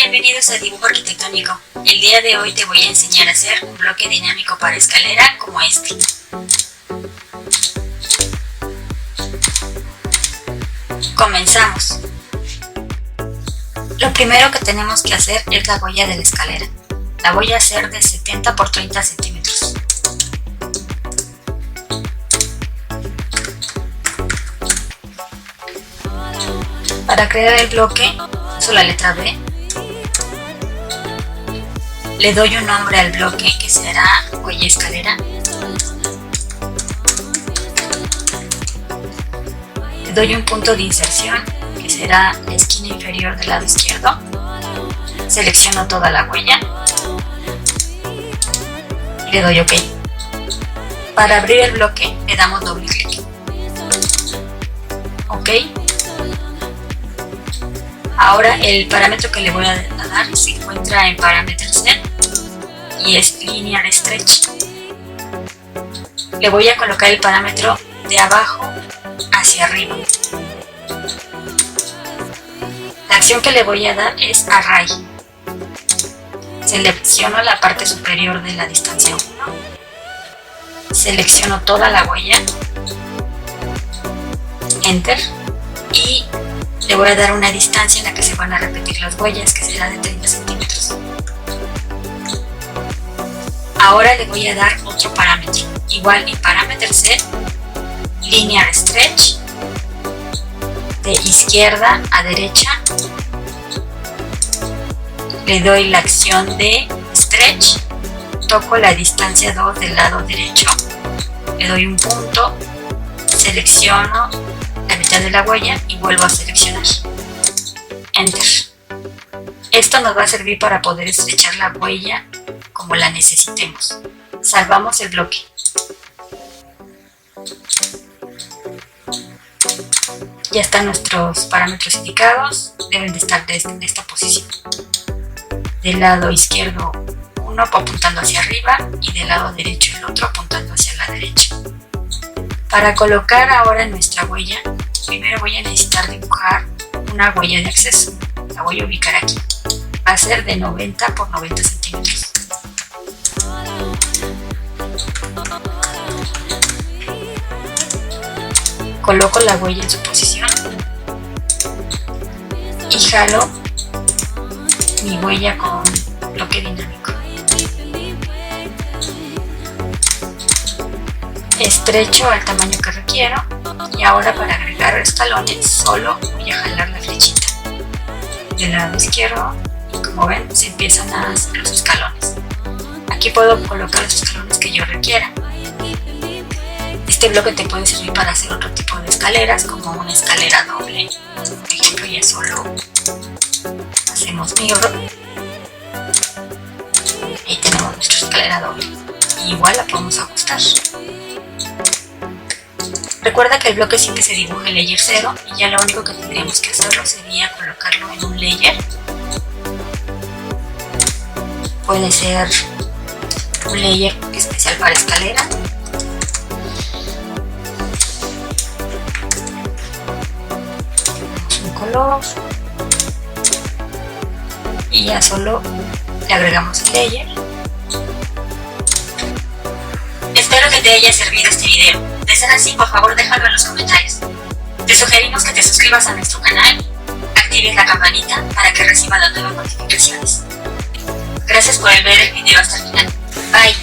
Bienvenidos a Dibujo Arquitectónico. El día de hoy te voy a enseñar a hacer un bloque dinámico para escalera como este. Comenzamos. Lo primero que tenemos que hacer es la huella de la escalera. La voy a hacer de 70 por 30 centímetros. Para crear el bloque, uso la letra B. Le doy un nombre al bloque que será huella escalera. Le doy un punto de inserción que será la esquina inferior del lado izquierdo. Selecciono toda la huella y le doy OK. Para abrir el bloque le damos doble clic. OK. Ahora el parámetro que le voy a dar se encuentra en Parameter Set y es Linear Stretch. Le voy a colocar el parámetro de abajo hacia arriba. La acción que le voy a dar es Array. Selecciono la parte superior de la distancia 1. Selecciono toda la huella. Enter. Y le voy a dar una distancia en la que se van a repetir las huellas, que será de 30 centímetros. Ahora le voy a dar otro parámetro. Igual en Parameter Set, Linear Stretch, de izquierda a derecha. Le doy la acción de Stretch, toco la distancia 2 del lado derecho, le doy un punto, selecciono la mitad de la huella y vuelvo a seleccionar. Enter. Esto nos va a servir para poder estrechar la huella como la necesitemos. Salvamos el bloque. Ya están nuestros parámetros indicados, deben de estar en esta posición. Del lado izquierdo uno apuntando hacia arriba y del lado derecho el otro apuntando hacia la derecha. Para colocar ahora nuestra huella, primero voy a necesitar dibujar una huella de acceso. La voy a ubicar aquí. Va a ser de 90 por 90 centímetros. Coloco la huella en su posición y jalo mi huella con bloque dinámico. Estrecho al tamaño que requiero y ahora para agregar escalones solo voy a jalar la flechita del lado izquierdo y como ven se empiezan a hacer los escalones. Aquí puedo colocar los escalones que yo requiera. Este bloque te puede servir para hacer otro tipo de escaleras, como una escalera doble. Por ejemplo, ya solo hacemos mirror. Ahí tenemos nuestra escalera doble. Y igual la podemos ajustar. Recuerda que el bloque siempre se dibuja en layer 0 y ya lo único que tendríamos que hacerlo sería colocarlo en un layer. Puede ser un layer especial para escalera. Un color. Y ya solo le agregamos el layer. Espero que te haya servido este video. De ser así, por favor déjalo en los comentarios. Te sugerimos que te suscribas a nuestro canal, actives la campanita para que recibas las nuevas notificaciones. Gracias por ver el video hasta el final. Bye.